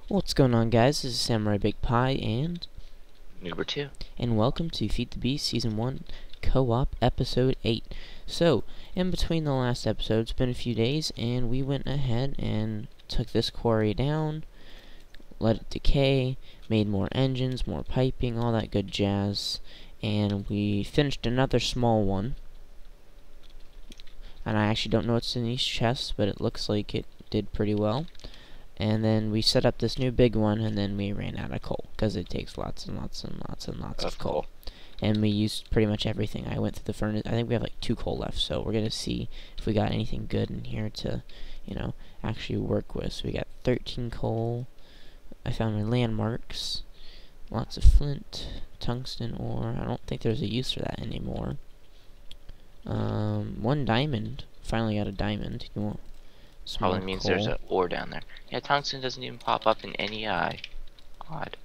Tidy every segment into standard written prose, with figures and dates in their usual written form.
What's going on, guys? This is Samurai Big Pie and Number 2. welcome to Feed the Beast Season 1 Co-op Episode 8. So, in between the last episode, it's been a few days, and we went ahead and took this quarry down, let it decay, made more engines, more piping, all that good jazz, and we finished another small one. And I actually don't know what's in these chests, but it looks like it did pretty well. And then we set up this new big one, and then we ran out of coal, because it takes lots and lots and lots and lots of coal. And we used pretty much everything. I went through the furnace. I think we have like 2 coal left, so we're going to see if we got anything good in here to, actually work with. So we got 13 coal. I found my landmarks. Lots of flint, tungsten ore. I don't think there's a use for that anymore. 1 diamond. Finally got a diamond. You want Probably means coal. there's an ore down there. Yeah, tungsten doesn't even pop up in any eye. Odd.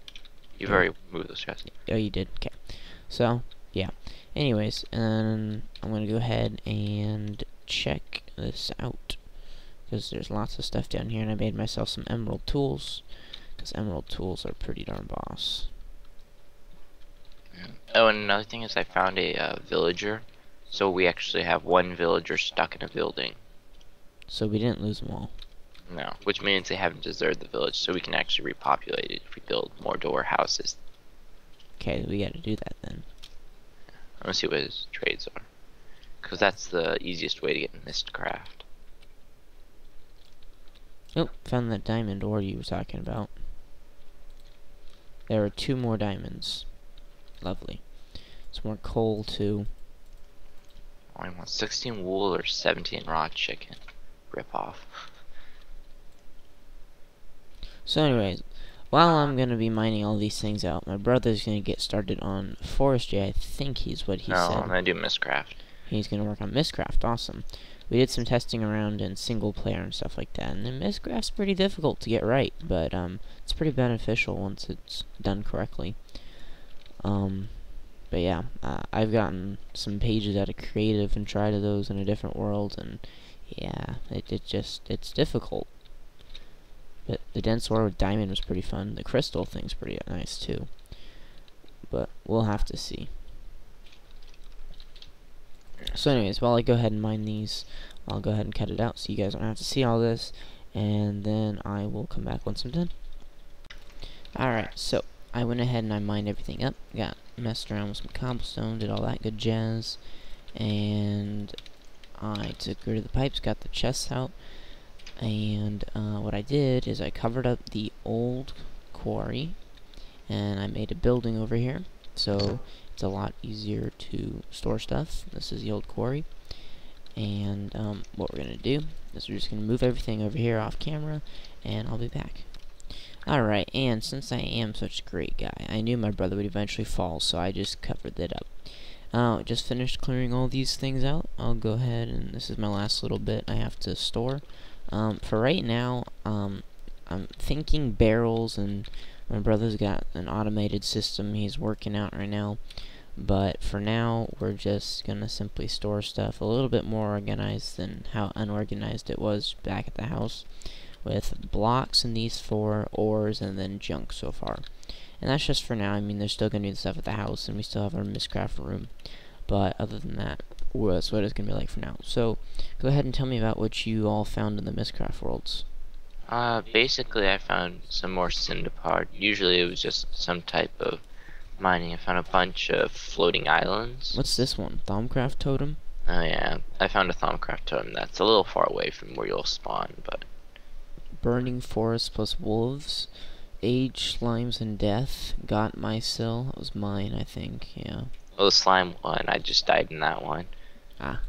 You've already moved those chests. Oh, you did? Okay. So, yeah. Anyways, I'm going to go ahead and check this out, because there's lots of stuff down here, and I made myself some emerald tools, because emerald tools are pretty darn boss. Yeah. Oh, and another thing is I found a villager. So we actually have 1 villager stuck in a building. So we didn't lose them all. No, which means they haven't deserted the village, so we can actually repopulate it if we build more door houses. Okay, we gotta do that then. I want to see what his trades are, because that's the easiest way to get Mistcraft. Oh, found that diamond ore you were talking about. There are 2 more diamonds. Lovely. Some more coal too. I want 16 wool or 17 raw chicken. Rip off. So anyways, while I'm gonna be mining all these things out, my brother's gonna get started on forestry. I think he's what he No, said. I'm gonna do Mistcraft. He's gonna work on Mistcraft. Awesome. We did some testing around in single player and stuff like that, and then Mistcraft's pretty difficult to get right, but it's pretty beneficial once it's done correctly. But yeah, I've gotten some pages out of creative and tried those in a different world, and yeah, it's difficult. But the dense ore with diamond was pretty fun. The crystal thing's pretty nice too. But we'll have to see. So anyways, while I go ahead and mine these, I'll go ahead and cut it out so you guys don't have to see all this, and then I will come back once I'm done. Alright, so I went ahead and I mined everything up, messed around with some cobblestone, did all that good jazz, and I took rid of the pipes, got the chests out, and what I did is I covered up the old quarry, and I made a building over here, so it's a lot easier to store stuff. This is the old quarry, and what we're going to do is we're just going to move everything over here off camera, and I'll be back. Alright, and since I am such a great guy, I knew my brother would eventually fall, so I just covered it up. Just finished clearing all these things out. I'll go ahead, and this is my last little bit I have to store. For right now, I'm thinking barrels, and my brother's got an automated system he's working out right now. But for now, we're just gonna simply store stuff a little bit more organized than how unorganized it was back at the house, with blocks in these 4, ores, and then junk so far. And that's just for now. I mean, there's still gonna be stuff at the house, and we still have our Mistcraft room. But other than that, that's what it's gonna be like for now. So, go ahead and tell me about what you all found in the Mistcraft worlds. Basically I found some more Syndipod. Usually it was just some type of mining. I found a bunch of floating islands. What's this one? Thaumcraft totem? Oh yeah, I found a Thaumcraft totem that's a little far away from where you'll spawn, but... Burning forest plus wolves. Age, slimes, and death. Got my sill. That was mine, I think. Yeah. Well, the slime one, I just died in that one. Ah.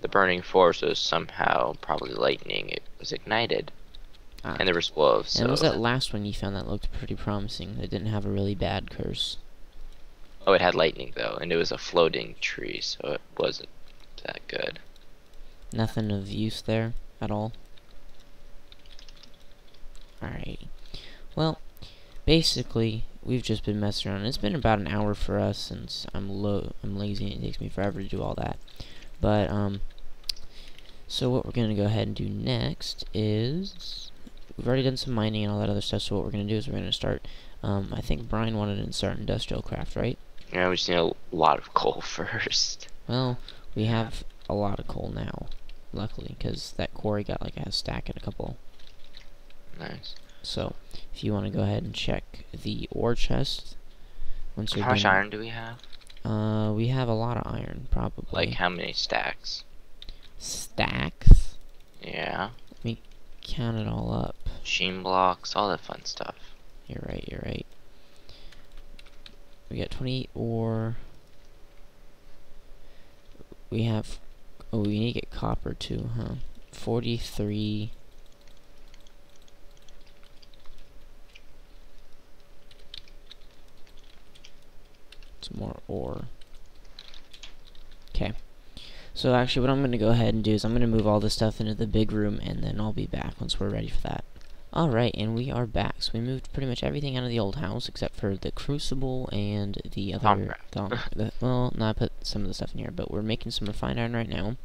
The burning forest was somehow probably lightning. It was ignited. Ah. And there was wolves. And so was that last one you found that looked pretty promising? It didn't have a really bad curse. Oh, it had lightning though, and it was a floating tree, so it wasn't that good. Nothing of use there at all. Alrighty. Well, basically, we've just been messing around. It's been about an hour for us since I'm lazy and it takes me forever to do all that. But, so what we're going to go ahead and do next is we've already done some mining and all that other stuff, so what we're going to do is we're going to start, I think Brian wanted to start industrial craft, right? Yeah, we just need a lot of coal first. Well, we have a lot of coal now, luckily, because that quarry got like a stack and a couple. Nice. So, if you want to go ahead and check the ore chest, once you're How much done, iron do we have? we have a lot of iron, probably. Like how many stacks? Stacks? Yeah. Let me count it all up. Machine blocks, all that fun stuff. You're right, you're right. We got 28 ore. We have... Oh, we need to get copper too, huh? 43... Some more ore. Okay. So actually what I'm going to go ahead and do is I'm going to move all this stuff into the big room, and then I'll be back once we're ready for that. Alright, and we are back. So we moved pretty much everything out of the old house except for the crucible and the other... well, no, I put some of the stuff in here, but we're making some refined iron right now.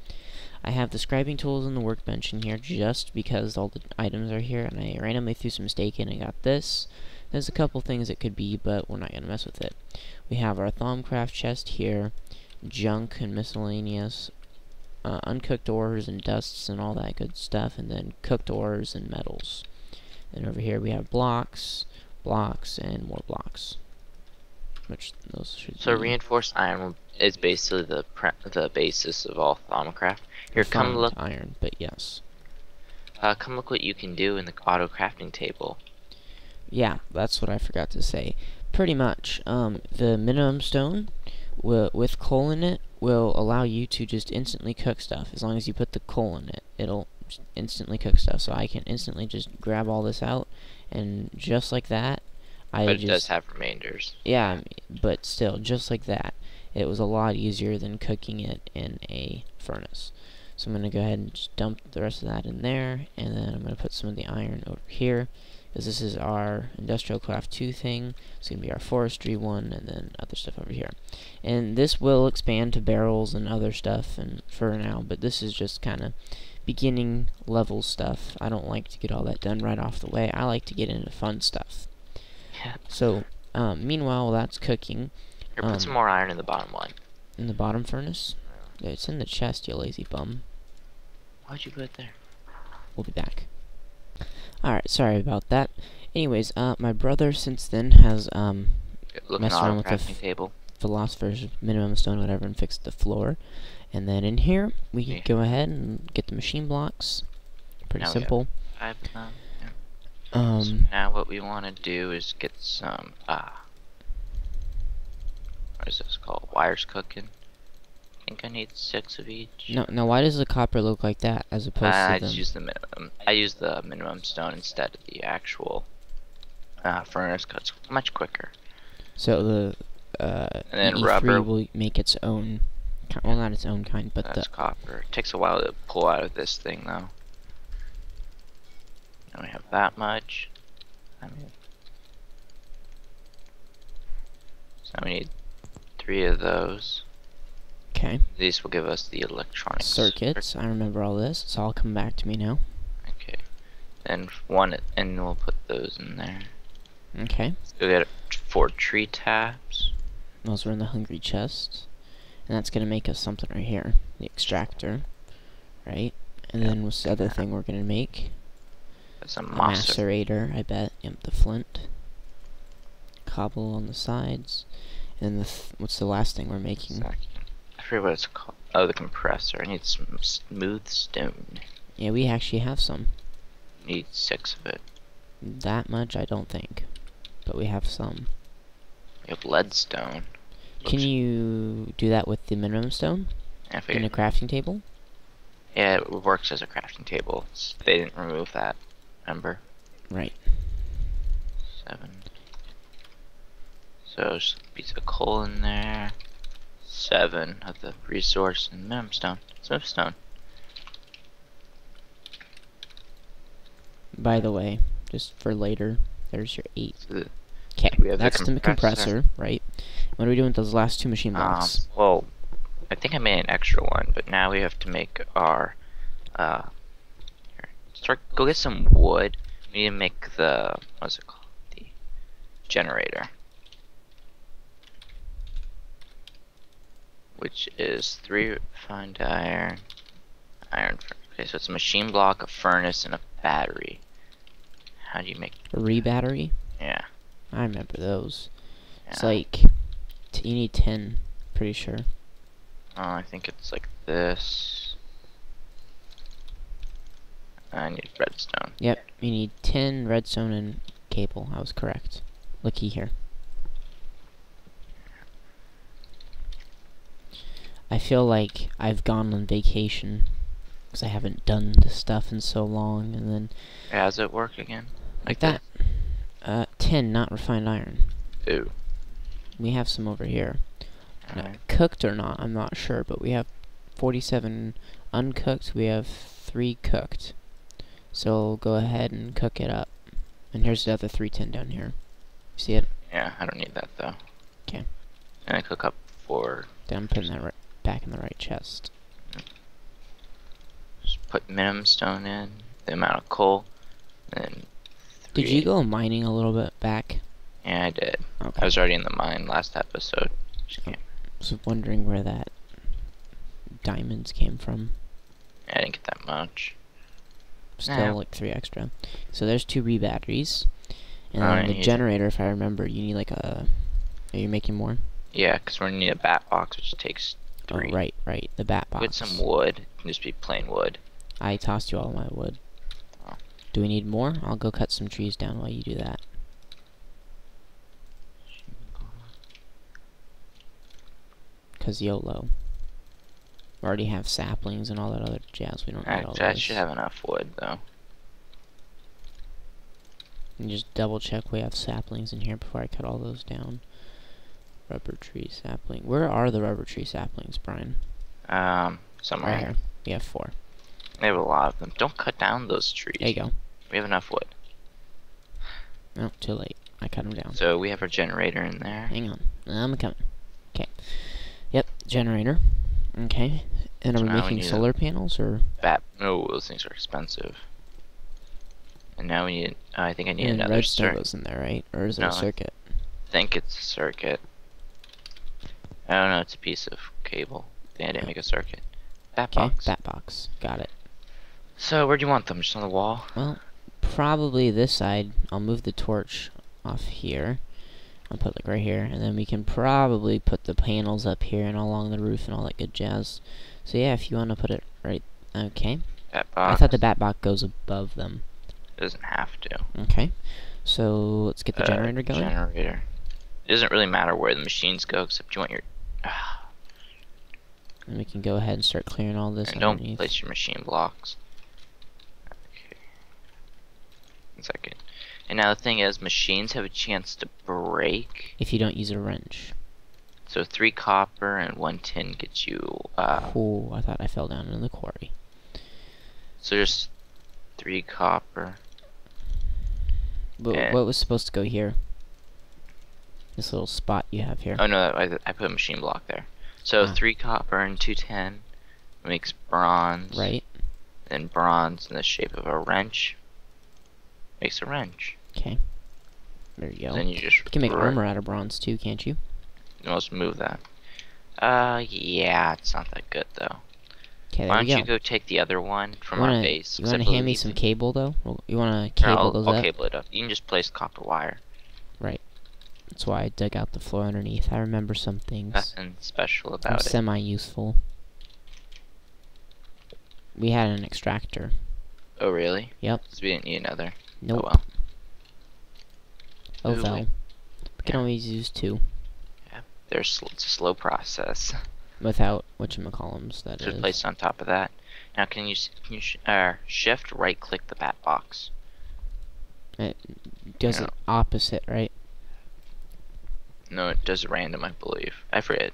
I have the scribing tools and the workbench in here just because all the items are here, and I randomly threw some steak in and got this. There's a couple things it could be, but we're not going to mess with it. We have our Thaumcraft chest here, junk and miscellaneous, uncooked ores and dusts and all that good stuff, and then cooked ores and metals. And over here we have blocks, and more blocks. Which those should So be reinforced iron is basically the basis of all Thaumcraft. Here, come look. iron, but yes. Come look what you can do in the auto crafting table. Yeah, that's what I forgot to say. Pretty much, the minimum stone with coal in it will allow you to just instantly cook stuff. As long as you put the coal in it, it'll instantly cook stuff. So I can instantly just grab all this out, and just like that, But it does have remainders. Yeah, but still, just like that, it was a lot easier than cooking it in a furnace. So I'm going to go ahead and just dump the rest of that in there, and then I'm going to put some of the iron over here, because this is our Industrial Craft 2 thing. It's going to be our forestry one, and then other stuff over here. And this will expand to barrels and other stuff and for now, but this is just kind of beginning level stuff. I don't like to get all that done right off the way. I like to get into fun stuff. Yeah. So, meanwhile, that's cooking. Here, put some more iron in the bottom one. In the bottom furnace? Yeah, it's in the chest, you lazy bum. Why'd you put it there? We'll be back. Alright, sorry about that. Anyways, my brother since then has messed around with the table. Philosopher's minimum stone, whatever, and fixed the floor. And then in here, we can go ahead and get the machine blocks. Pretty simple. So now what we want to do is get some, what is this called? Wires cooking. I think I need 6 of each. No, why does the copper look like that as opposed to I just use the minimum. I use the minimum stone instead of the actual furnace, because it's much quicker. So the and then E3 rubber will make its own, well, not its own kind, but that's copper. It takes a while to pull out of this thing, though. And we have that much. So we need 3 of those. Okay. These will give us the electronic circuits. I remember all this. It's all come back to me now. Okay. Then one, and we'll put those in there. Okay. We'll get 4 tree taps. Those are in the hungry chest. And that's going to make us something right here. The extractor. Right? And then what's the other thing we're going to make? That's a macerator, I bet. Yep, the flint. Cobble on the sides. And what's the last thing we're making? I forget what it's called. Oh, the compressor. I need some smooth stone. Yeah, we actually have some. Need 6 of it. That much, I don't think. But we have some. We have leadstone. Can you do that with the minimum stone? In a crafting table? Yeah, it works as a crafting table. They didn't remove that. Remember? Right. 7. So just a piece of coal in there. 7 of the resource and minimum stone. Smooth stone. By the way, just for later, there's your 8. Okay, that's the compressor, right? What are we doing with those last 2 machine blocks? Well, I think I made an extra one, but now we have to make our, go get some wood. We need to make the, what's it called? The generator. Which is 3 refined iron. Okay, so it's a machine block, a furnace, and a battery. How do you make A re-battery? Yeah. I remember those. Yeah. It's like, you need 10, pretty sure. Oh, I think it's like this. I need redstone. Yep, you need 10 redstone and cable. I was correct. Looky here. I feel like I've gone on vacation because I haven't done this stuff in so long, and then How does it work again? like that. 10, not refined iron. Ooh. We have some over here. Now, Alright. cooked or not, I'm not sure, but we have 47 uncooked. We have 3 cooked. So go ahead and cook it up. And here's the other 310 down here. See it? Yeah, I don't need that though. Okay. And I cook up 4. Then I'm putting that back in the right chest. Just put minimum stone in, the amount of coal, and 3. Did you go mining a little bit back? Yeah, I did. Okay. I was already in the mine last episode. I was wondering where that diamonds came from. Yeah, I didn't get that much. Still Yeah. like 3 extra. So there's 2 re-batteries. And I then the need- generator, if I remember, you need like a... Are you making more? Yeah, because we're gonna need a bat box, which takes 3. Oh, right. The bat box. With some wood. It can just be plain wood. I tossed you all my wood. Oh. Do we need more? I'll go cut some trees down while you do that. Cause YOLO. We already have saplings and all that other jazz. We don't need all Actually, I this. should have enough wood though. And just double check we have saplings in here before I cut all those down. Rubber tree sapling. Where are the rubber tree saplings, Brian? Somewhere Right here. here. We have 4. We have a lot of them. Don't cut down those trees. There you go. We have enough wood. Oh, too late. I cut them down. So we have our generator in there. Hang on. I'm coming. Okay. Yep, generator. Okay. And So are we now we making need solar panels or? No, those things are expensive. And now we need. I think I need And another redstone circuit. goes in there, right? Or is it No, a circuit? I think it's a circuit. I don't know. It's a piece of cable. I think I didn't make a circuit. Bat Okay, box. bat box. Got it. So where do you want them? Just on the wall? Well, probably this side. I'll move the torch off here. I'll put like right here, and then we can probably put the panels up here and along the roof and all that good jazz. So yeah, if you want to put it right, okay. Bat box. I thought the bat box goes above them. It doesn't have to. Okay, so let's get the generator going. Generator. It doesn't really matter where the machines go, except you want your. And we can go ahead and start clearing all this And don't underneath. place your machine blocks. Okay. 1 second. And now the thing is, machines have a chance to break. If you don't use a wrench. So 3 copper and 1 tin gets you. Oh, I thought I fell down in the quarry. So just 3 copper. But And- what was supposed to go here? This little spot you have here. Oh no, I put a machine block there. So Ah. 3 copper and 2 tin makes bronze. Right? Then bronze in the shape of a wrench makes a wrench. Okay. There you go. Then you just You can make armor out of bronze too, can't you? Let's move that. Yeah, it's not that good though. Okay, there Why you don't go. you go take the other one from You our wanna- base? You 'cause I want to hand me believe some it- cable though? You want to Here, cable I'll, those I'll up? cable it up. You can just place copper wire. Right. That's why I dug out the floor underneath. I remember some things. Nothing special I'm about it. semi-useful. We had an extractor. Oh really? Yep. So we didn't need another. Nope. Oh well. Oh Ooh, well. wait. We can Yeah. always use 2. It's a slow process. Without whatchamacallums, that Just is. place it on top of that. Now can you shift right click the bat box? It does Yeah. it opposite, right? No, it does random, I believe. I forget.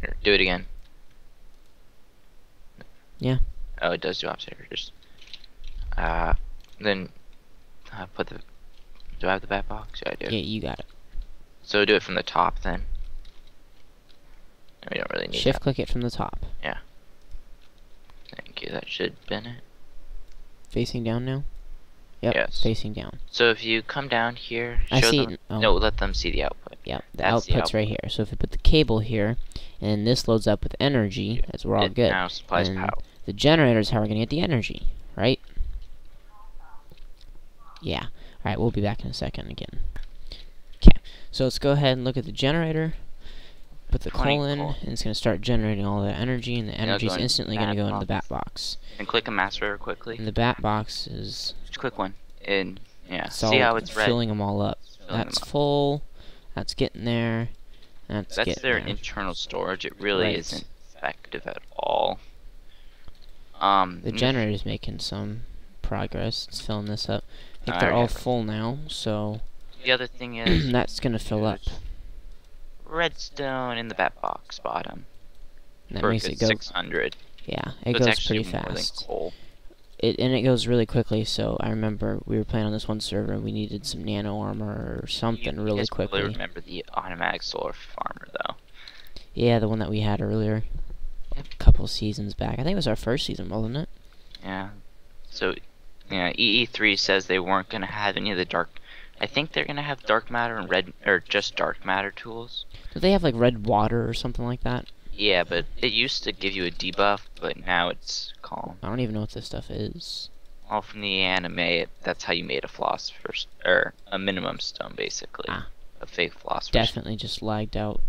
Here, do it again. Yeah. Oh, it does do opposite. Here, just then put the. Do I have the bat box? Yeah, I do. Yeah, you got it. So do it from the top then. No, we don't really need Shift that. click it from the top. Thank you. That should have been it. Facing down now. Yep, Yes. facing down. So if you come down here, I show see them. it. Oh. No, let them see the output. Yep, the That's the output's right here. So if we put the cable here, and this loads up with energy, as we're all It good. now supplies and power. the generator is how we're gonna get the energy, right? Yeah. Alright, we'll be back in a second again. Okay, so let's go ahead and look at the generator. Put the colon, and it's going to start generating all that energy, and the energy is instantly going to go into the bat box. And click a master quickly. And the bat box is... Just click one. And, yeah, it's see how it's red? filling them all up. That's full. That's getting there. That's their there. internal storage. It really isn't effective at all. The generator's making some progress. It's filling this up. I think they're all full now, so... The other thing is... that's going to fill up. Redstone in the bat box bottom. That makes it go 600. Yeah, it goes pretty fast. And it goes really quickly. So I remember we were playing on this one server and we needed some nano armor or something really quickly. I remember the automatic solar farmer though. Yeah, the one that we had earlier, a couple seasons back. I think it was our first season, wasn't it? Yeah. So yeah, EE3 says they weren't gonna have any of the dark. I think they're gonna have dark matter and red, or just dark matter tools. Do they have like red water or something like that? Yeah, but it used to give you a debuff, but now it's calm. I don't even know what this stuff is. All from the anime, that's how you made a philosopher's, or a minimum stone, basically. Ah. A fake philosopher's. Definitely just lagged out.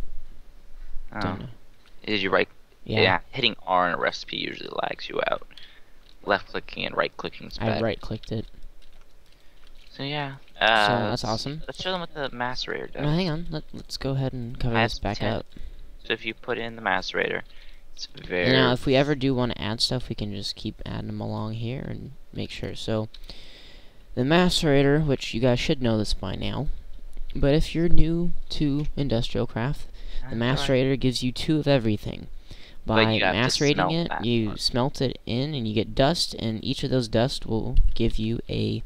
Don't know. Did you right? Yeah. Hitting R in a recipe usually lags you out. Left clicking and right clicking is better. I right clicked it. So yeah. So that's awesome. Let's show them what the macerator does. No, hang on. Let's go ahead and cover this back up. So if you put in the macerator, it's very... Now, if we ever do want to add stuff, we can just keep adding them along here and make sure. So, the macerator, which you guys should know this by now, but if you're new to industrial craft, the macerator gives you 2 of everything. By macerating it, you smelt it in, and you get dust, and each of those dust will give you a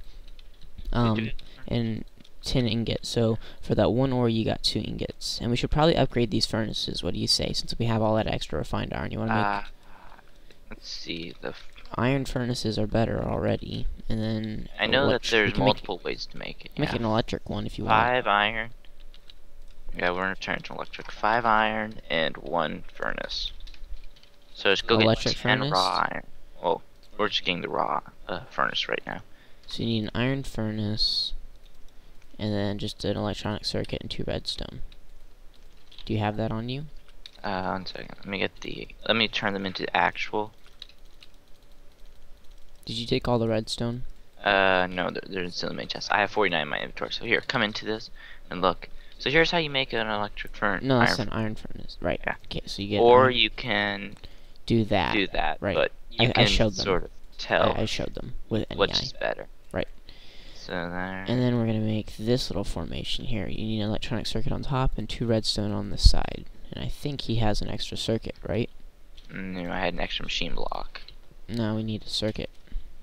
and 10 ingots. So for that 1 ore, you got 2 ingots. And we should probably upgrade these furnaces. What do you say? Since we have all that extra refined iron, you want to make? Let's see. The iron furnaces are better already. And then I know that there's multiple ways to make it. Make an electric one if you want. 5 iron. Yeah, we're gonna turn it to electric. 5 iron and 1 furnace. So just go get 10 raw iron. Well, we're just getting the raw furnace right now. So you need an iron furnace, and then just an electronic circuit and 2 redstone. Do you have that on you? 1 second. Let me turn them into actual. Did you take all the redstone? No, they're still in the main chest. I have 49 in my inventory. So here, come into this and look. So here's how you make an electric furnace. No, it's an iron furnace. Right. Yeah. Okay, so you get. Or you can do that. Right. But I showed them. Sort of tell. I showed them with NEI. Which is better. Right. So there. And then we're gonna make this little formation here. You need an electronic circuit on top and 2 redstone on the side. And I think he has an extra circuit, right? No, I had an extra machine block. No, we need a circuit.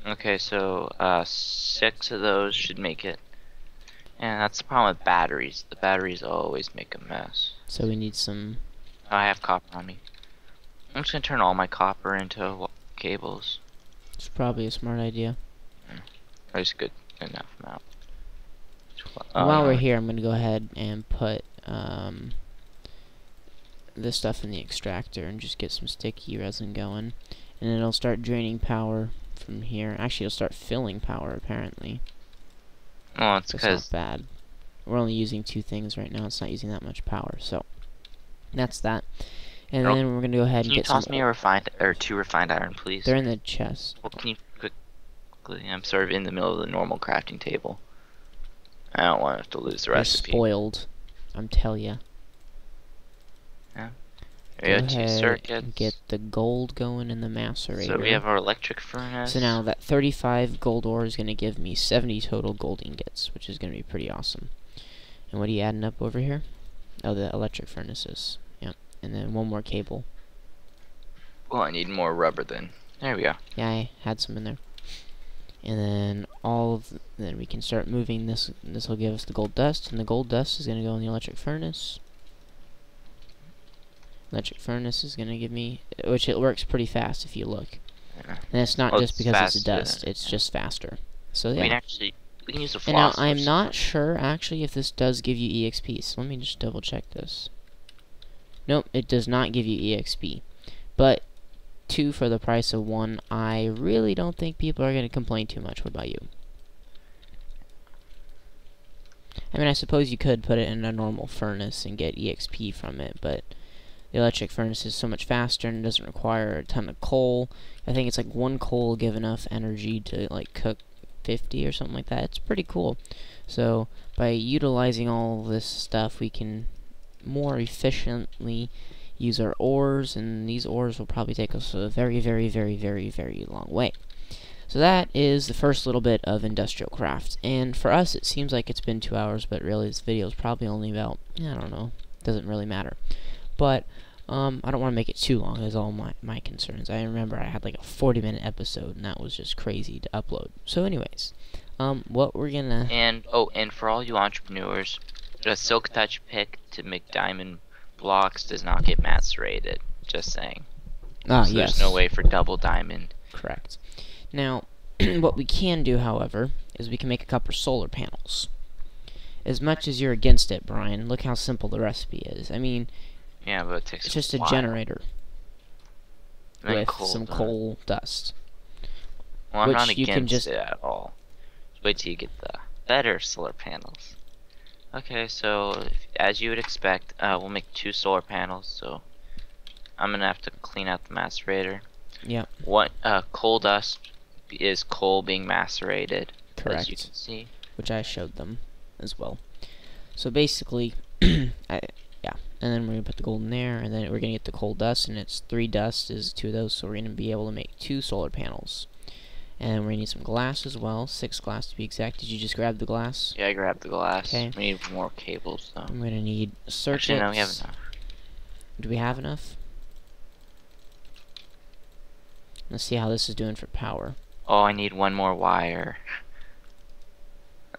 Okay, so 6 of those should make it. And that's the problem with batteries. The batteries always make a mess. So we need some... Oh, I have copper on me. I'm just gonna turn all my copper into cables. It's probably a smart idea. That's good enough amount. While we're here, I'm gonna go ahead and put this stuff in the extractor and just get some sticky resin going. And it'll start draining power from here. Actually, it'll start filling power, apparently. Well, it's because... It's not bad. We're only using 2 things right now. It's not using that much power, so... That's that. And then we're gonna go ahead and get some... Can you toss me 2 refined iron, please? They're in the chest. Well, can you quickly... I'm sort of in the middle of the normal crafting table. I don't want to have to lose the recipe. They're spoiled. I'm telling ya. Yeah. Go ahead and get the gold going in the macerator. So we have our electric furnace. So now that 35 gold ore is going to give me 70 total gold ingots, which is going to be pretty awesome. And what are you adding up over here? Oh, the electric furnaces. Yep. And then 1 more cable. Well, I need more rubber then. There we go. Yeah, I had some in there. And then then we can start moving this. This will give us the gold dust, and the gold dust is going to go in the electric furnace. Electric furnace is going to give me, which it works pretty fast if you look. Yeah. And it's not just because it's dust, it's just faster. So yeah. We can use the And now floss. I'm not sure actually if this does give you EXP. So let me just double check this. Nope, it does not give you EXP. But 2 for the price of 1, I really don't think people are going to complain too much. What about you? I mean, I suppose you could put it in a normal furnace and get EXP from it, but the electric furnace is so much faster and doesn't require a ton of coal. I think it's like 1 coal will give enough energy to like cook 50 or something like that. It's pretty cool. So by utilizing all this stuff, we can more efficiently use our ores, and these ores will probably take us a very, very, very, very, very long way. So that is the first little bit of industrial craft, and for us it seems like it's been 2 hours, but really this video is probably only about, I don't know, doesn't really matter. But I don't want to make it too long, is all my concerns. I remember I had like a 40-minute episode, and that was just crazy to upload. So anyways, what we're gonna... And for all you entrepreneurs, a silk touch pick to make diamond blocks does not get macerated. Just saying. Ah, so yes. There's no way for double diamond. Correct. Now, what we can do, however, is we can make a couple solar panels. As much as you're against it, Brian, look how simple the recipe is. I mean, yeah, but it takes it's just a while. Generator with some coal dust. Well, I'm not against it at all. Just wait till you get the better solar panels. Okay, so as you would expect, we'll make 2 solar panels. So I'm gonna have to clean out the macerator. Yep. What coal dust is coal being macerated? Correct. As you can see. Which I showed them as well. So basically, yeah, and then we're gonna put the gold in there, and then we're gonna get the coal dust, and it's 3 dust is 2 of those, so we're gonna be able to make 2 solar panels. And we're gonna need some glass as well, 6 glass to be exact. Did you just grab the glass? Yeah, I grabbed the glass. Okay. We need more cables though. I'm gonna need circuits. Actually, no, we have enough. Do we have enough? Let's see how this is doing for power. Oh, I need 1 more wire.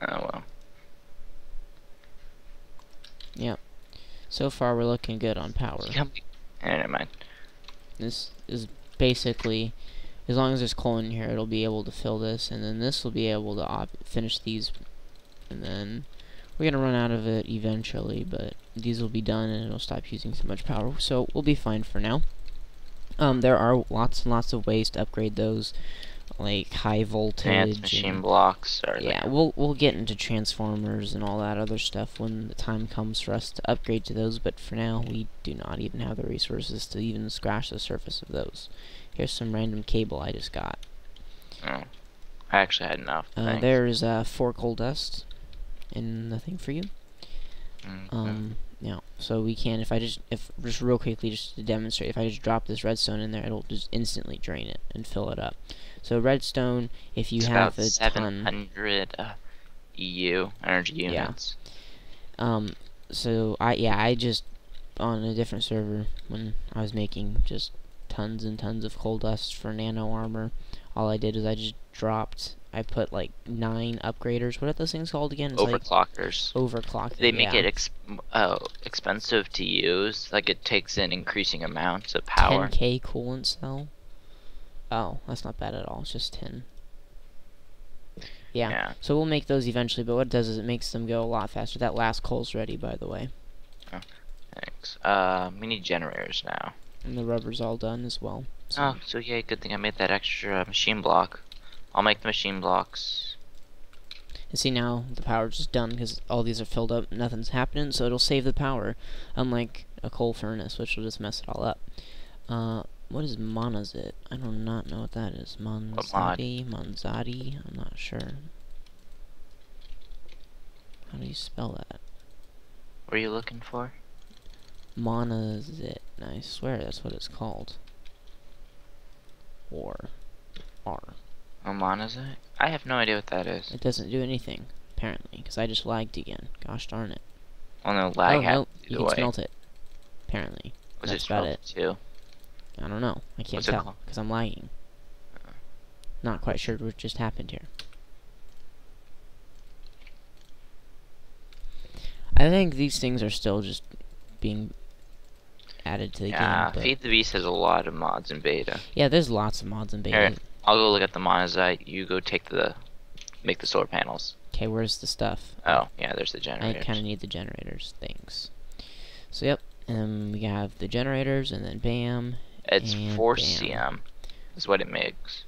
Oh well. Yep. So far we're looking good on power. Never mind. This is basically, as long as there's coal in here, it'll be able to fill this, and then this will be able to finish these, and then we're gonna run out of it eventually, but these will be done and it'll stop using so much power, so we'll be fine for now. There are lots and lots of ways to upgrade those, like high voltage machine blocks. Yeah, we'll get into transformers and all that other stuff when the time comes for us to upgrade to those, but for now we do not even have the resources to even scratch the surface of those. Here's some random cable I just got. Oh, I actually had enough. There's 4 coal dust and nothing for you. Yeah, so we can, if just real quickly, just to demonstrate, if I just drop this redstone in there, it'll just instantly drain it and fill it up. So redstone, if you have a 700 EU energy units. Yeah. So I just on a different server when I was making just tons and tons of coal dust for nano armor. All I did is I put like 9 upgraders. What are those things called again? It's overclockers. Like overclockers. They make it expensive to use. Like it takes in increasing amounts of power. 10k coolant cell. Oh, that's not bad at all. It's just 10. Yeah. So we'll make those eventually, but what it does is it makes them go a lot faster. That last coal's ready, by the way. Oh, thanks. We need generators now. And the rubber's all done as well. So. Oh, so yeah, good thing I made that extra machine block. I'll make the machine blocks. And see, now the power's just done because all these are filled up, nothing's happening, so it'll save the power, unlike a coal furnace, which will just mess it all up. What is monazit? I do not know what that is. Monzati? I'm not sure. How do you spell that? What are you looking for? Monazit. I swear that's what it's called. Or R. Oh, monazite? I have no idea what that is. It doesn't do anything, apparently, because I just lagged again. Gosh darn it. Well, no, lag nope, you can smelt it. Apparently. Was that's it about it. Too? I don't know. I can't tell, because I'm lagging. Not quite sure what just happened here. I think these things are still just being added to the game. Yeah, Feed the Beast has a lot of mods in beta. Yeah, there's lots of mods in beta. Here, I'll go look at the monazite. You go take the make the solar panels. Okay, where's the stuff? Oh, yeah, there's the I generators. kind of need the generators. Thanks. So, yep. And we have the generators, and then bam. It's and 4 bam. cm is what it makes.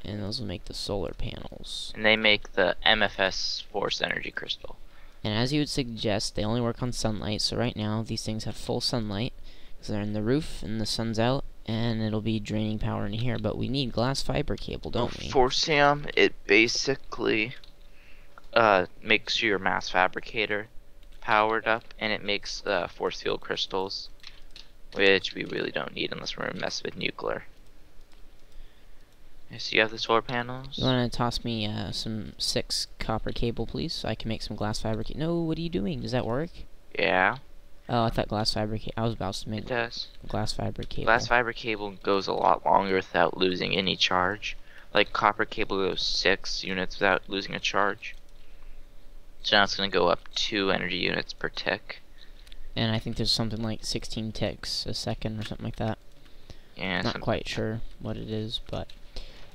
And those will make the solar panels. And they make the MFS Force Energy Crystal. And as you would suggest, they only work on sunlight. So right now, these things have full sunlight. Because they're in the roof, and the sun's out. And it'll be draining power in here. But we need glass fiber cable, don't we? 4 cm, it basically makes your mass fabricator powered up. And it makes force field crystals. Which we really don't need unless we're going to mess with nuclear. So you have the solar panels? You want to toss me some 6 copper cable, please, so I can make some glass fiber cable? No, what are you doing? Does that work? Yeah. Oh, I thought glass fiber cable. I was about to make It does. glass fiber cable. Glass fiber cable goes a lot longer without losing any charge. Like copper cable goes 6 units without losing a charge. So now it's going to go up 2 energy units per tick. And I think there's something like 16 ticks a second or something like that. Yeah, Not quite sure what it is, but...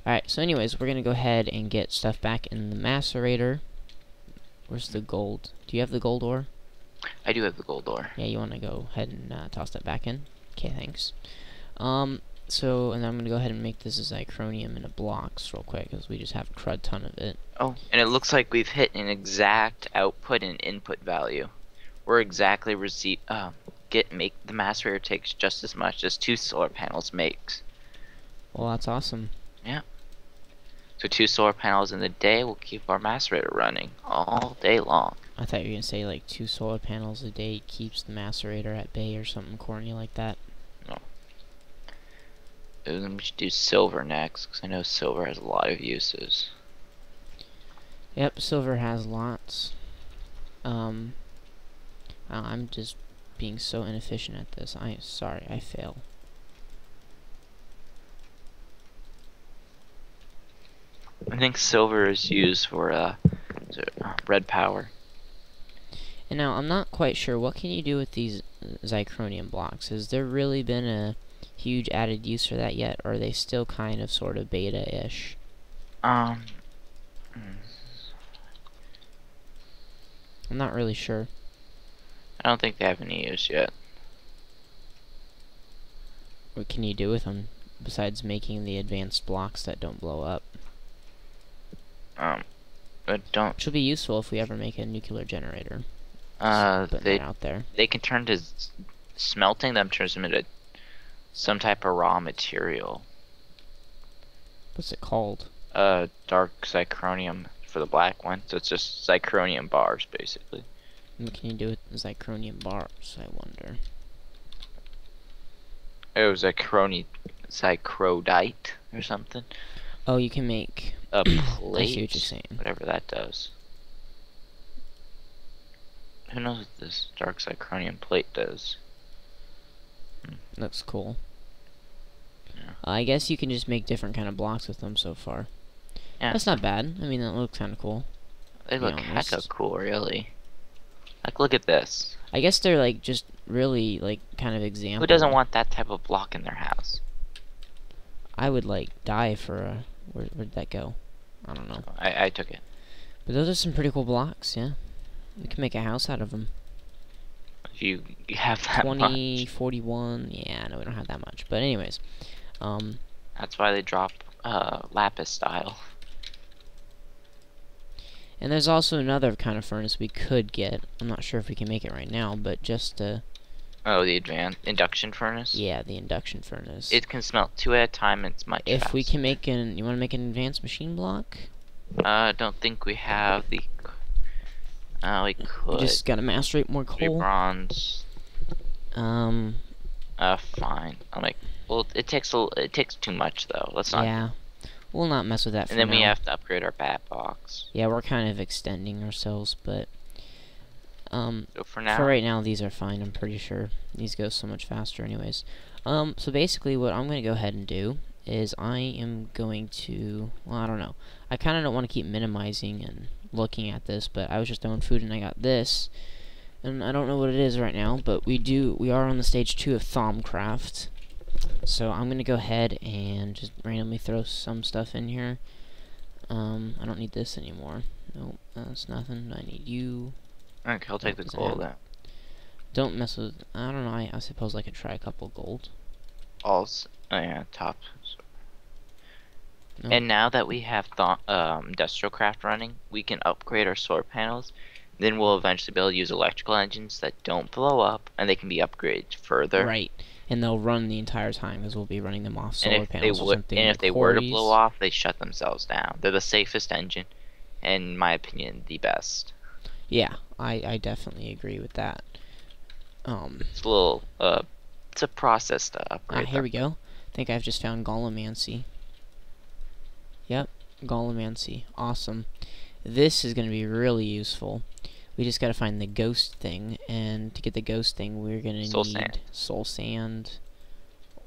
Alright, so anyways, we're going to go ahead and get stuff back in the macerator. Where's the gold? Do you have the gold ore? I do have the gold ore. Yeah, you want to go ahead and toss that back in? Okay, thanks. So, and I'm going to go ahead and make this as zirconium into blocks real quick, because we just have a crud ton of it. Oh, and it looks like we've hit an exact output and input value. We're exactly make the macerator takes just as much as 2 solar panels makes. Well, that's awesome. Yeah. So 2 solar panels in the day will keep our macerator running all day long. I thought you were going to say like 2 solar panels a day keeps the macerator at bay or something corny like that. No. We should do silver next, because I know silver has a lot of uses. Yep, silver has lots. I'm just being so inefficient at this. Sorry, I fail. I think silver is used for red power. And now, I'm not quite sure, what can you do with these zirconium blocks? Has there really been a huge added use for that yet, or are they still kind of sort of beta-ish? I'm not really sure. I don't think they have any use yet. What can you do with them, besides making the advanced blocks that don't blow up? But don't... Which will be useful if we ever make a nuclear generator. They out there. They can turn to smelting them turns them into some type of raw material. What's it called? Dark zirconium for the black one. So it's just zirconium bars, basically. What can you do with zirconium bars, I wonder? Oh, zircrodite or something. Oh, you can make a plate. I see what you're saying. Whatever that does. Who knows what this dark zirconium plate does? Looks cool. Yeah. I guess you can just make different kind of blocks with them so far. Yeah. That's not bad. I mean, that looks kind of cool. They look hecka cool, really. Like, look at this. I guess they're like just really like kind of example. Who doesn't want that type of block in their house? I would like die for a... Where'd that go? I don't know. I took it. But those are some pretty cool blocks, yeah. We can make a house out of them. If you have that 20, much. 41, yeah, no, we don't have that much. But anyways, that's why they drop lapis style. And there's also another kind of furnace we could get. I'm not sure if we can make it right now, but just oh, the advanced induction furnace? Yeah, the induction furnace. It can smelt 2 at a time, and it's much faster. If we can make an... You want to make an advanced machine block? I don't think we have the... we could. We just gotta macerate more coal. Bronze. Fine. I'll make... Well, it takes too much, though. Let's not... Yeah. We'll not mess with that for now. And then we have to upgrade our bat box. Yeah, we're kind of extending ourselves, but... So for now... For right now, these are fine, I'm pretty sure. These go so much faster anyways. So basically what I'm going to go ahead and do is I am going to... Well, I don't know. I kind of don't want to keep minimizing and looking at this, but I was just throwing food and I got this. And I don't know what it is right now, but we are on the stage 2 of Thaumcraft. So I'm going to go ahead and just randomly throw some stuff in here. I don't need this anymore. Nope, that's nothing. I need you. Okay, I'll take the gold out. Don't mess with... I don't know, I suppose I could try a couple gold. Oh yeah, top. Nope. And now that we have industrial craft running, we can upgrade our solar panels. Then we'll eventually be able to use electrical engines that don't blow up, and they can be upgraded further. Right, and they'll run the entire time because we'll be running them off solar panels or something. And if they were to blow off, they shut themselves down. They're the safest engine, and in my opinion, the best. Yeah, I definitely agree with that. It's a little, it's a process to upgrade. Here we go. I think I've just found Golemancy. Yep, Golemancy. Awesome. This is going to be really useful. We just got to find the ghost thing, and to get the ghost thing, we're going to need soul sand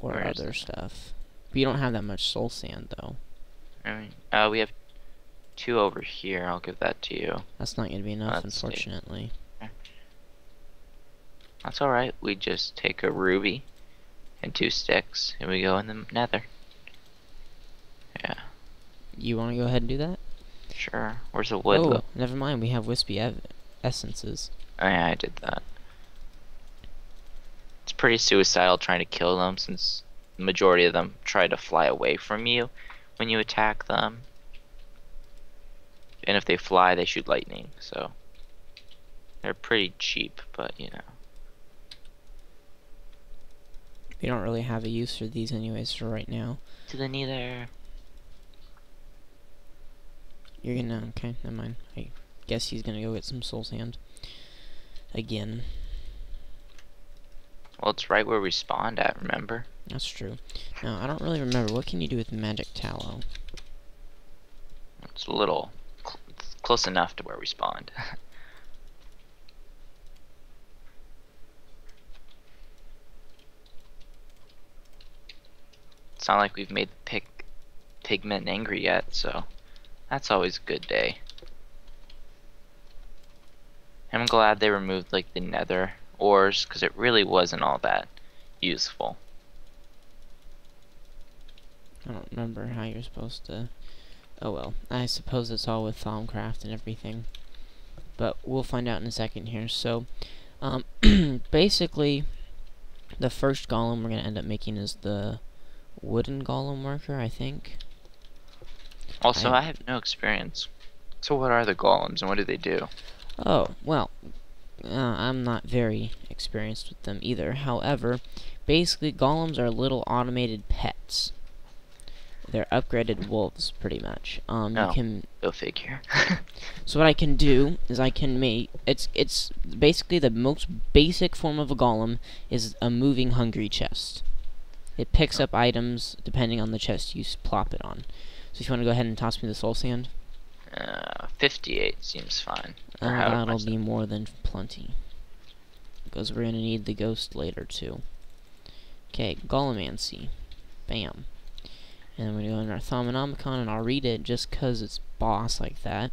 or other stuff. We don't have that much soul sand, though. We have 2 over here. I'll give that to you. That's not going to be enough, unfortunately. That's alright. We just take a ruby and 2 sticks, and we go in the nether. Yeah. You want to go ahead and do that? Sure. Where's the wood? Oh, never mind. We have wispy essences. Oh yeah, I did that. It's pretty suicidal trying to kill them, since the majority of them try to fly away from you when you attack them. And if they fly, they shoot lightning, so they're pretty cheap, but you know. We don't really have a use for these anyways for right now. To the nether. You're gonna... okay, never mind. I guess he's gonna go get some soul sand. Again. Well, it's right where we spawned at, remember? That's true. Now, I don't really remember. What can you do with magic tallow? It's a little... it's close enough to where we spawned. It's not like we've made the pigmen angry yet, so that's always a good day. I'm glad they removed like the nether ores, because it really wasn't all that useful. I don't remember how you're supposed to... oh well, I suppose it's all with Thaumcraft and everything. But we'll find out in a second here. So, basically, the first golem we're going to end up making is the wooden golem worker, I think. Also, I have no experience. So what are the golems and what do they do? Oh, well, I'm not very experienced with them either. However, basically, golems are little automated pets. They're upgraded wolves, pretty much. You can go figure. So what I can do is I can make... It's basically the most basic form of a golem is a moving hungry chest. It picks up items depending on the chest you plop it on. So if you want to go ahead and toss me the soul sand. 58 seems fine. That'll be more than plenty. Because we're going to need the ghost later, too. Okay, Golemancy. Bam. And then we're going to go in our Thaumonomicon, and I'll read it just because it's boss like that.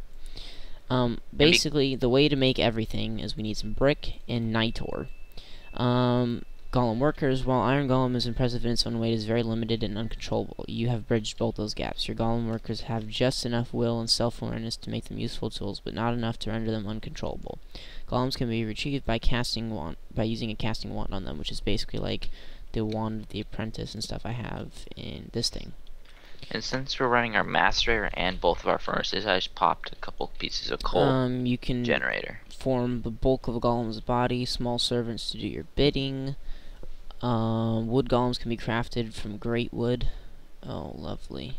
Basically, the way to make everything is we need some brick and night ore. Golem workers, while Iron Golem is impressive in its own way, it is very limited and uncontrollable. You have bridged both those gaps. Your Golem workers have just enough will and self-awareness to make them useful tools, but not enough to render them uncontrollable. Golems can be retrieved by using a casting wand on them, which is basically like the wand of the apprentice and stuff I have in this thing. And since we're running our master and both of our furnaces, I just popped a couple pieces of coal you can generator. Form the bulk of a golem's body, small servants to do your bidding. Wood golems can be crafted from great wood. Oh, lovely.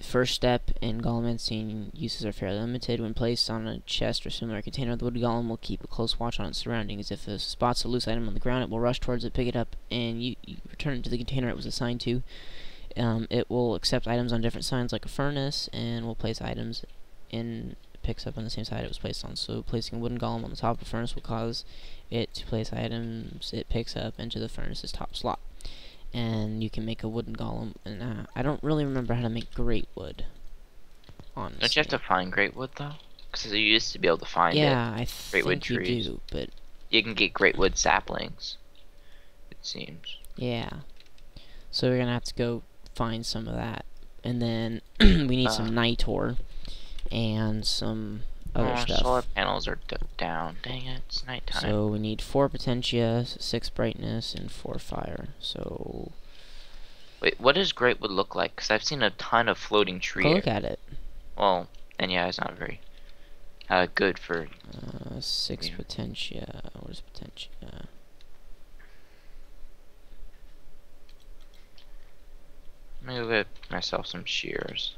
First step in golemancy uses are fairly limited. When placed on a chest or similar container, the wood golem will keep a close watch on its surroundings. If it spots a loose item on the ground, it will rush towards it, pick it up, and you return it to the container it was assigned to. It will accept items on different signs like a furnace, and will place items in picks up on the same side it was placed on. So placing a wooden golem on the top of a furnace will cause it to place items it picks up into the furnace's top slot. And you can make a wooden golem, and I don't really remember how to make great wood. Honestly. Don't you have to find great wood though? Because you used to be able to find it. Yeah, I think you do, but you can get great wood saplings, it seems. Yeah. So we're gonna have to go find some of that. And then we need some night ore and some other stuff. Solar panels are down. Dang it, it's nighttime. So we need 4 potentia, 6 brightness, and 4 fire. So wait, what does great wood look like? Because I've seen a ton of floating trees. go look at it. Well, and yeah, it's not very good for 6 potentia. Where's potentia? I'm gonna go get myself some shears.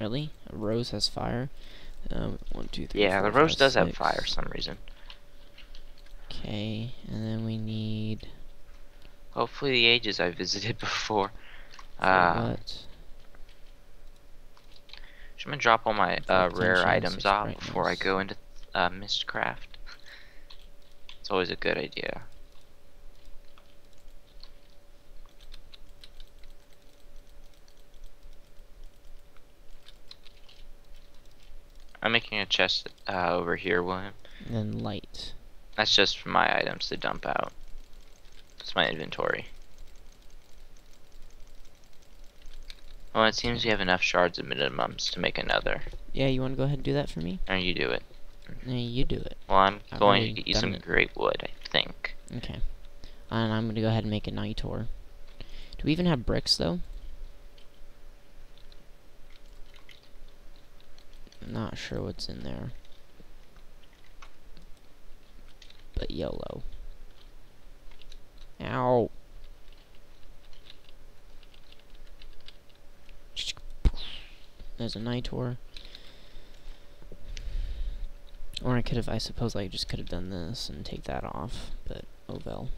Really? A rose has fire? 1, 2, 3. Yeah, 4, the rose 5, does 6. have fire for some reason. Okay, and then we need. Hopefully, the ages I visited before. What? I'm gonna drop all my rare items off before I go into Mistcraft. It's always a good idea. I'm making a chest over here, William. And then light. That's just for my items to dump out. That's my inventory. Well, it seems we have enough shards of minimums to make another. Yeah, you want to go ahead and do that for me? Or you do it. No, you do it. Well, I'm I've going already to get you done some it. great wood, I think. Okay. And I'm going to go ahead and make a night ore. Do we even have bricks, though? I'm not sure what's in there. But YOLO. Ow. There's a night ore. Or I suppose I just could have done this and take that off, but oh well.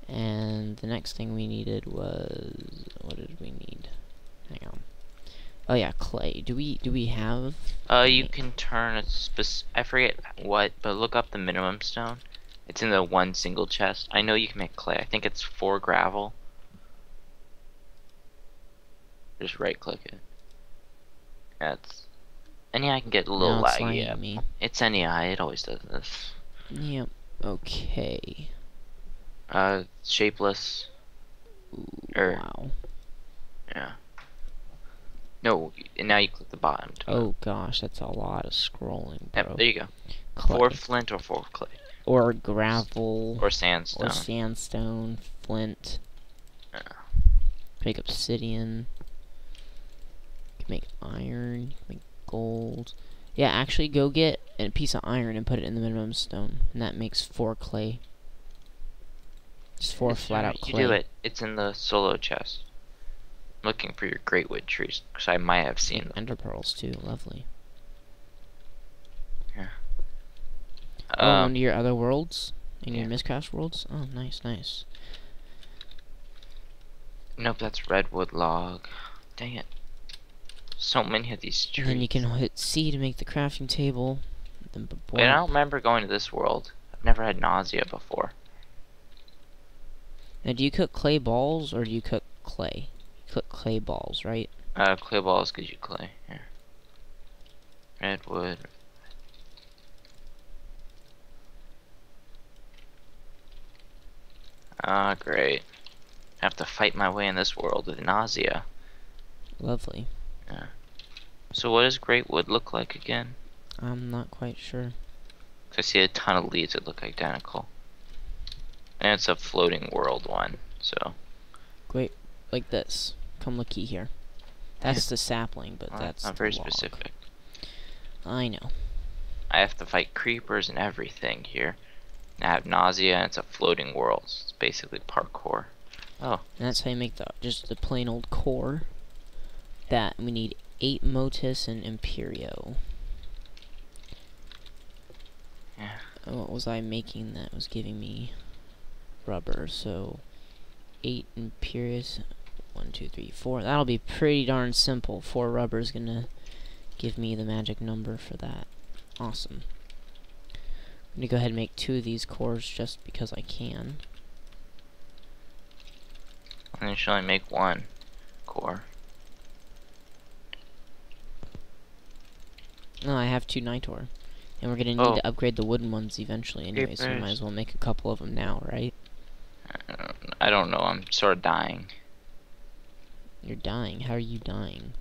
And the next thing we needed was, what did we need? Hang on. Oh yeah, clay. Do we have? You can turn a I forget what, but look up the minimum stone. It's in the one single chest. I know you can make clay. I think it's 4 gravel. Just right click it. That's. And yeah, I can get a little laggy. Yeah, me. It's NEI. It always does this. Yep. Okay. Shapeless. Ooh, Er, wow. Yeah. No, now you click the bottom. Oh gosh, that's a lot of scrolling, bro. Yep, there you go. Clay. 4 flint or 4 clay. Or gravel. Or sandstone. Or sandstone, flint. Yeah. Make obsidian. You can make iron. You can make gold. Yeah, actually go get a piece of iron and put it in the minimum stone. And that makes 4 clay. Just 4 flat out clay. You do it. It's in the solo chest. I'm looking for your great wood trees, because I might have seen them. Ender pearls too, lovely. Yeah. One of your other worlds? In yeah. your Mistcraft worlds? Oh, nice, nice. Nope, that's redwood log. Dang it. So many of these trees. And then you can hit C to make the crafting table. Then Wait, I don't remember going to this world. I've never had nausea before. Now, do you cook clay balls or do you cook clay? You cook clay balls, right? Clay balls gives you clay. Here. Redwood. Ah, great. I have to fight my way in this world with nausea. Lovely. Yeah. So what does great wood look like again? I'm not quite sure. I see a ton of leaves that look identical. And it's a floating world one, so. Great, like this. Come looky here. That's the sapling, but Well, that's not very the log. specific. I know. I have to fight creepers and everything here. And I have nausea, and it's a floating world. So it's basically parkour. Oh. And that's how you make just the plain old core. That we need 8 Motus and Imperio. Yeah. What was I making that was giving me rubber? So 8 Imperius. 1, 2, 3, 4. That'll be pretty darn simple. 4 rubber is gonna give me the magic number for that. Awesome. I'm gonna go ahead and make 2 of these cores just because I can. And you should only make 1 core. No, I have 2 night ore. And we're gonna need to upgrade the wooden ones eventually anyway, so we might as well make a couple of them now, right? I don't know, I'm sort of dying. You're dying. How are you dying?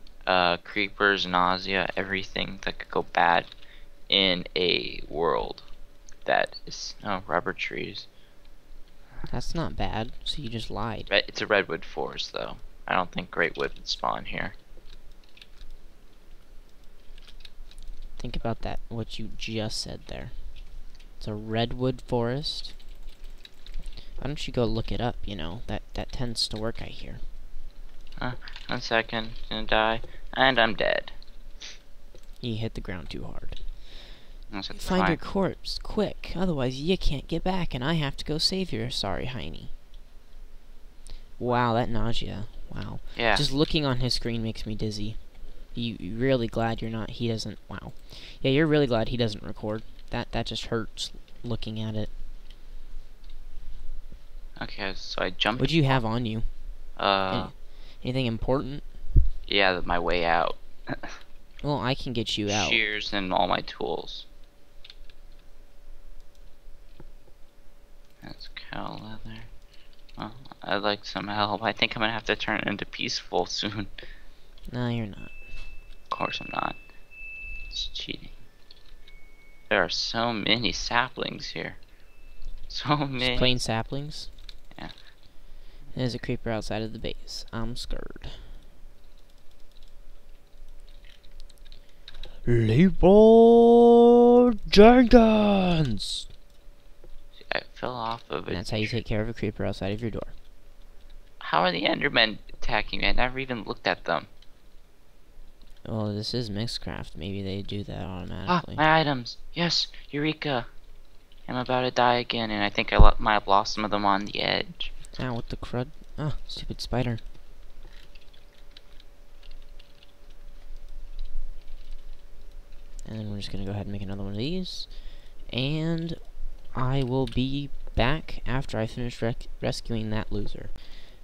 Creepers, nausea, everything that could go bad in a world that is rubber trees. That's not bad. So you just lied. It's a redwood forest, though. I don't think great wood would spawn here. Think about that. What you just said there. It's a redwood forest. Why don't you go look it up? You know that tends to work. I hear. 1 second, gonna die, and I'm dead. You hit the ground too hard. That's Find fine. your corpse, quick. Otherwise, you can't get back, and I have to go save your sorry hiney. Wow, that nausea. Wow. Yeah. Just looking on his screen makes me dizzy. You're really glad he doesn't. Wow. Yeah, you're really glad he doesn't record. That just hurts looking at it. Okay, so I jumped. What'd you have on you? Anything important? Yeah, my way out. Well, I can get you out. Shears and all my tools. That's cow leather. Well, I'd like some help. I think I'm gonna have to turn it into peaceful soon. No, you're not. Of course I'm not. It's cheating. There are so many saplings here. So many. Just plain saplings? Yeah. There's a creeper outside of the base. I'm scared. Leroy Jenkins! See, I fell off of it. And that's how you take care of a creeper outside of your door. How are the Endermen attacking me? I never even looked at them. Well, this is Mixcraft. Maybe they do that Ah, automatically. my items. Yes, Eureka. I'm about to die again, and I think I might have lost some of them on the edge. Ah, what the crud? Ah, stupid spider. And then we're just gonna go ahead and make another one of these. And I will be back after I finish rescuing that loser.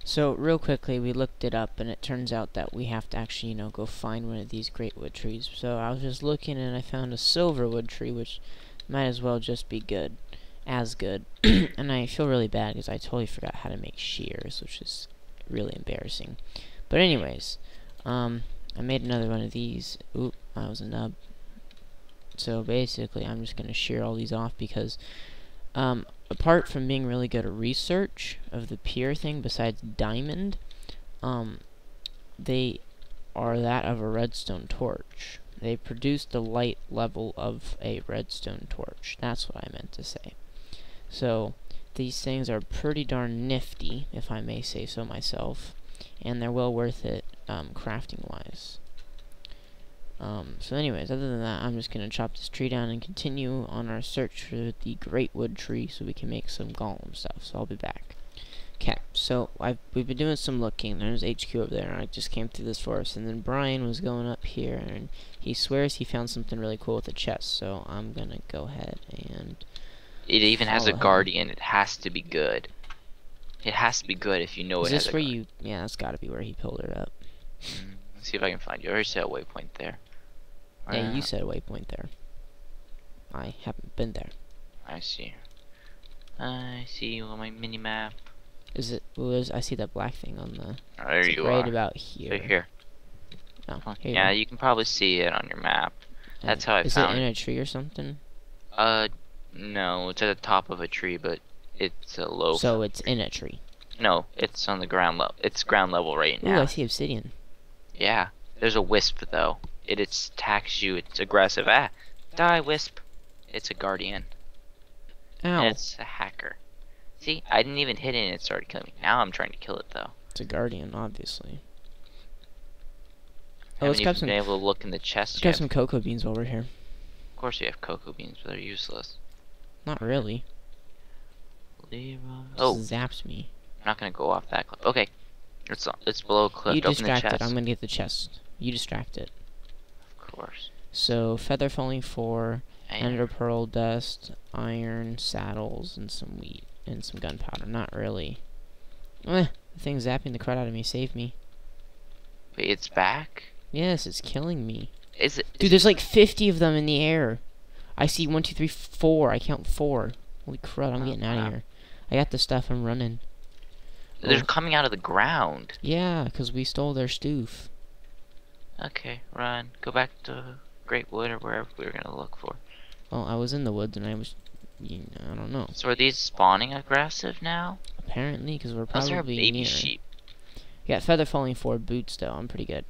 So, real quickly, we looked it up, and it turns out that we have to actually, go find one of these great wood trees. So, I was just looking, and I found a silver wood tree, which might as well just be good. As good. And I feel really bad, because I totally forgot how to make shears, which is really embarrassing. But anyways, I made another one of these. Oop, that was a nub. So, basically, I'm just going to shear all these off, because apart from being really good at research of the pier thing, besides diamond, they are that of a redstone torch. They produce the light level of a redstone torch. That's what I meant to say. So, these things are pretty darn nifty, if I may say so myself, and they're well worth it, crafting-wise. So anyways, other than that, I'm just going to chop this tree down and continue on our search for the great wood tree so we can make some golem stuff. So I'll be back. Okay, so we've been doing some looking. There's HQ over there, and I just came through this forest. And then Brian was going up here, and he swears he found something really cool with the chest. So I'm going to go ahead and... It even has a guardian. It has to be good. It has to be good if you know it has a guardian. Yeah, that's got to be where he pulled it up. Let's see if I can find you. I already set a waypoint there. Yeah, you set a waypoint there. I haven't been there. I see. I see you on my mini map. Is it? Well, I see that black thing on the. Oh, there you right are. About here. Right here. Oh, here yeah, you can probably see it on your map. That's how I found it. Is it in a tree or something? No, it's at the top of a tree, but it's a low. So it's in a tree. No, it's on the ground level. It's ground level right now. Ooh, I see obsidian. Yeah, there's a wisp though. It attacks you. It's aggressive. Ah, die wisp. It's a guardian. Ow. And it's a hacker. See, I didn't even hit it and it started killing me. Now I'm trying to kill it though. It's a guardian, obviously. I haven't even been able to look in the chest let's yet. got some cocoa beans over here. Of course you have cocoa beans, but they're useless. Not really. Oh, zaps me. I'm not gonna go off that cliff. Okay, it's below a cliff. You Open distract the chest. it. I'm gonna get the chest. You distract it. Of course. So feather falling 4, ender pearl dust, iron, saddles, and some wheat and some gunpowder. Not really. The thing's zapping the crud out of me. Save me. Wait, it's back? Yes, it's killing me. Is it? Dude, there's like 50 of them in the air. I see 1, 2, 3, 4. I count 4. Holy crud! I'm getting out of here. I got the stuff. I'm running. They're coming out of the ground. Yeah, because we stole their stoof. Okay, run. Go back to Great Wood or wherever we were gonna look for. Well, I was in the woods and I was... I don't know. So are these spawning aggressive now? Apparently, because we're Those are probably baby near. sheep. Yeah, feather falling 4 boots, though. I'm pretty good.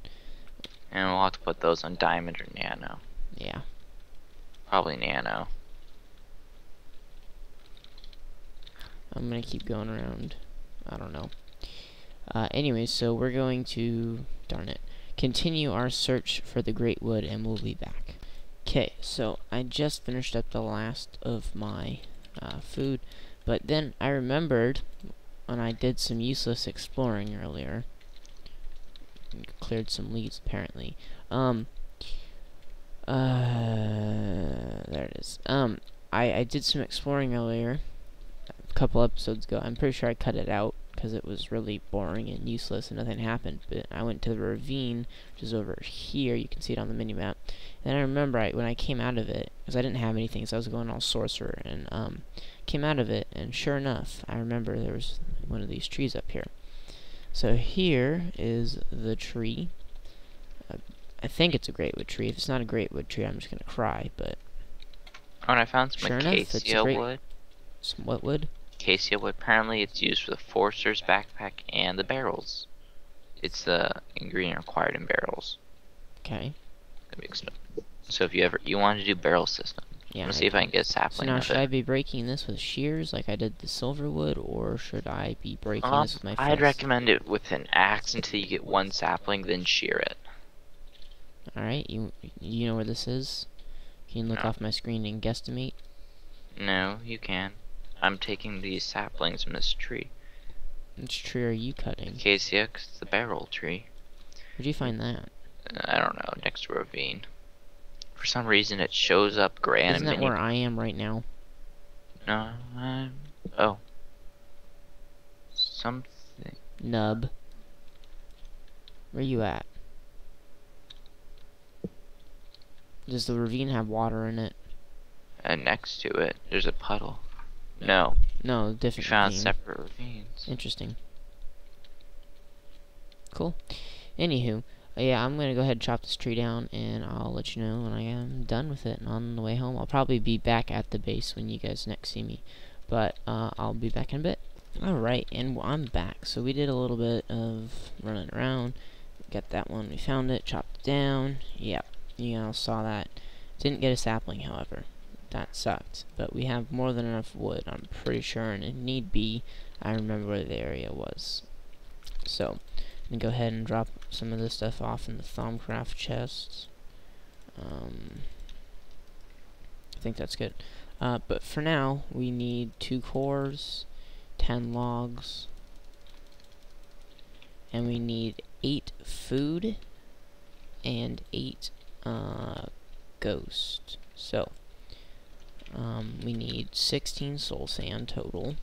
And we'll have to put those on diamond or nano. Yeah. Probably nano. I'm gonna keep going around. I don't know. Anyways, so we're going to, darn it, continue our search for the Great Wood, and we'll be back. Okay, so I just finished up the last of my food, but then I remembered when I did some useless exploring earlier, cleared some leads apparently. There it is. I did some exploring earlier, a couple episodes ago. I'm pretty sure I cut it out because it was really boring and useless and nothing happened. But I went to the ravine, which is over here. You can see it on the mini map. And I remember when I came out of it, because I didn't have anything, so I was going all sorcerer, and came out of it, and sure enough, I remember there was one of these trees up here. So here is the tree. I think it's a great wood tree. If it's not a great wood tree, I'm just gonna cry. But Oh, and I found some sure enough, acacia wood. Some what wood? Acacia wood. Apparently, it's used for the Forcer's backpack and the barrels. It's the ingredient required in barrels. Okay. So if you want to do barrel system, Yeah. I'm gonna see if I can get a sapling. So now, of should it. I be breaking this with shears like I did the silver wood, or should I be breaking this with my fist? I'd recommend it with an axe until you get one sapling, then shear it. Alright, you know where this is? Can you look off my screen and guesstimate? No, you can. I'm taking these saplings from this tree. Which tree are you cutting? Acacia, 'cause it's the barrel tree. Where'd you find that? I don't know, next to a ravine. For some reason it shows up gray and Isn't that where I am right now? No, oh. Something. Nub. Where you at? Does the ravine have water in it? Next to it, there's a puddle. No. No, We different found ravine. separate ravines. Interesting. Cool. Anywho, yeah, I'm gonna go ahead and chop this tree down, and I'll let you know when I am done with it. And on the way home, I'll probably be back at the base when you guys next see me. But I'll be back in a bit. Alright, and I'm back. So we did a little bit of running around. Got that one. We found it, chopped it down. Yep, you all saw that. Didn't get a sapling, however. That sucked. But we have more than enough wood, I'm pretty sure. And if need be, I remember where the area was. So, I'm gonna go ahead and drop some of this stuff off in the Thaumcraft chest. I think that's good. But for now, we need 2 cores, 10 logs, and we need 8 food and 8 ghost. So, we need 16 soul sand total.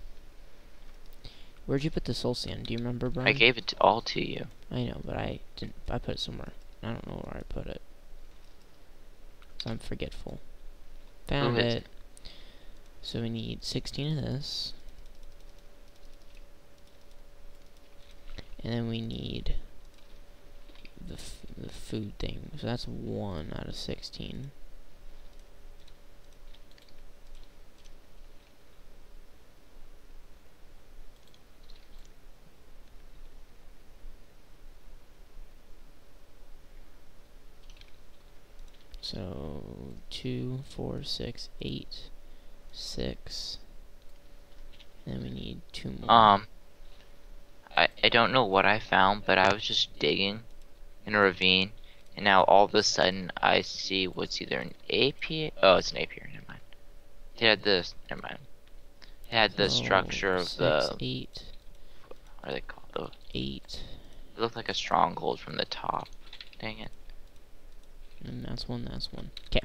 Where'd you put the soul sand? Do you remember, Brian? I gave it all to you. I know, but I didn't. I put it somewhere. I don't know where I put it. So I'm forgetful. Found it. So we need 16 of this. And then we need the food thing. So that's 1 out of 16. So 2, 4, 6, 8, 6. And then we need 2 more. I don't know what I found, but I was just digging in a ravine, and now all of a sudden I see what's either an apiary. Oh, it's an apiary. Never mind. It had this. Never mind. It had the structure of 6, the. 8. What are they called? Though? 8. It looked like a stronghold from the top. Dang it. And that's 1, that's 1. Okay.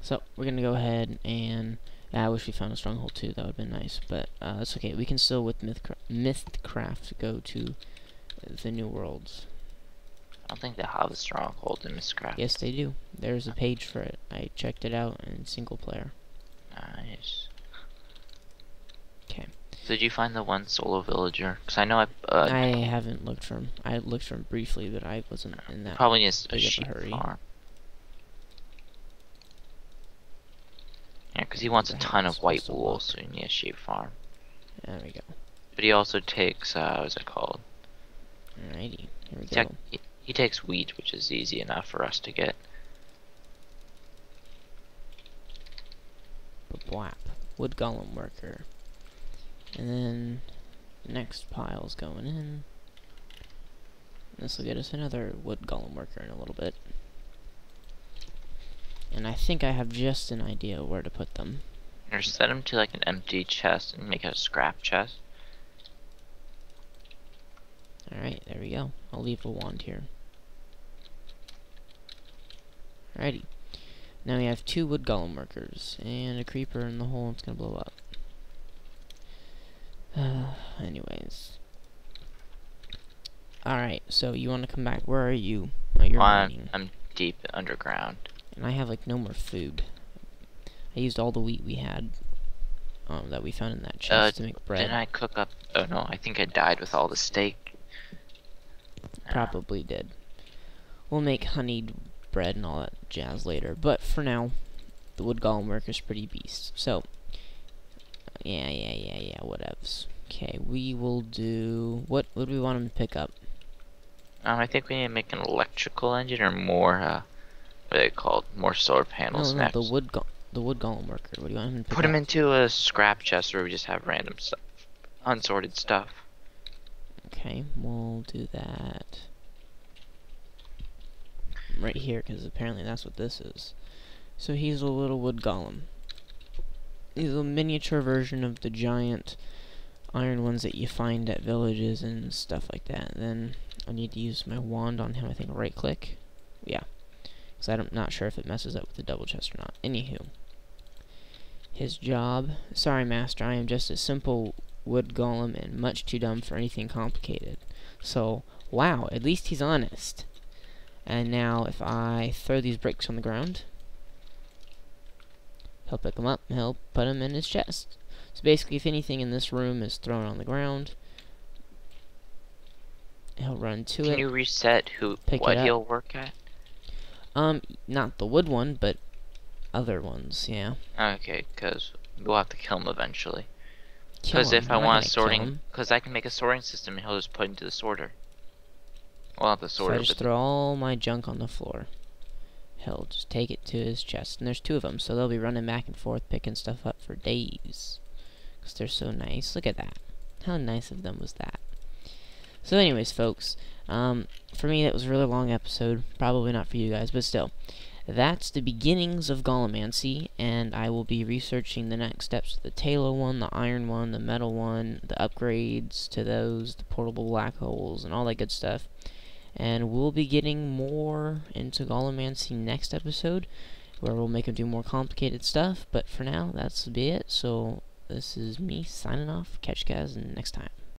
So, we're gonna go ahead and... I wish we found a stronghold too, that would've been nice. But, that's okay. We can still, with Mythcraft, go to the New Worlds. I don't think they have a stronghold in Mythcraft. Yes, they do. There's a page for it. I checked it out in single player. Nice. Okay. Did you find the one solo villager? Because I know I haven't looked for him. I looked for him briefly, but I wasn't in that probably needs a big of sheep a hurry. farm. Yeah, because he wants a ton of white wool, so you need a sheep farm. There we go. But he also takes, what's it called? Alrighty, here we go. He takes wheat, which is easy enough for us to get. Bwap. Wood golem worker. And then the next pile's going in. This will get us another wood golem worker in a little bit. And I think I have just an idea where to put them. Or set them to like an empty chest and make it a scrap chest. Alright, there we go. I'll leave a wand here. Alrighty. Now we have 2 wood golem workers and a creeper in the hole. It's gonna blow up. Anyways. Alright, so you want to come back. Where are you? Oh, you're mining. I'm deep underground. And I have like no more food. I used all the wheat we had that we found in that chest to make bread. Didn't I cook up? Oh no, I think I died with all the steak. Probably did. We'll make honeyed bread and all that jazz later. But for now, the wood golem worker's pretty beast. So, yeah, whatevs. Okay, we will do... What would we want him to pick up? I think we need to make an electrical engine or more, what are they called? More solar panels No, next. the wood golem worker. What do you want him to pick up? Put him into a scrap chest where we just have random stuff. Unsorted stuff. Okay, we'll do that right here, because apparently that's what this is. So he's a little wood golem. He's a miniature version of the giant iron ones that you find at villages and stuff like that. Then I need to use my wand on him. I think right click. Yeah, because I'm not sure if it messes up with the double chest or not. Anywho, his job. Sorry, master. I am just a simple wood golem and much too dumb for anything complicated. So, wow, at least he's honest. And now if I throw these bricks on the ground, he'll pick them up and he'll put them in his chest. So basically, if anything in this room is thrown on the ground, he'll run to it. Can you reset what he'll work at? Not the wood one, but other ones, yeah. Okay, because we'll have to kill him eventually. Because if I want a sorting, because I can make a sorting system and he'll just put into the sorter. Well, not the sorter. So I just throw all my junk on the floor. He'll just take it to his chest, and there's 2 of them, so they'll be running back and forth picking stuff up for days. Because they're so nice. Look at that. How nice of them was that? So anyways, folks, for me that was a really long episode. Probably not for you guys, but still. That's the beginnings of Golemancy, and I will be researching the next steps. The Tailo one, the iron one, the metal one, the upgrades to those, the portable black holes, and all that good stuff. And we'll be getting more into Golemancy next episode, where we'll make him do more complicated stuff. But for now, that's be it. So this is me signing off. Catch you guys next time.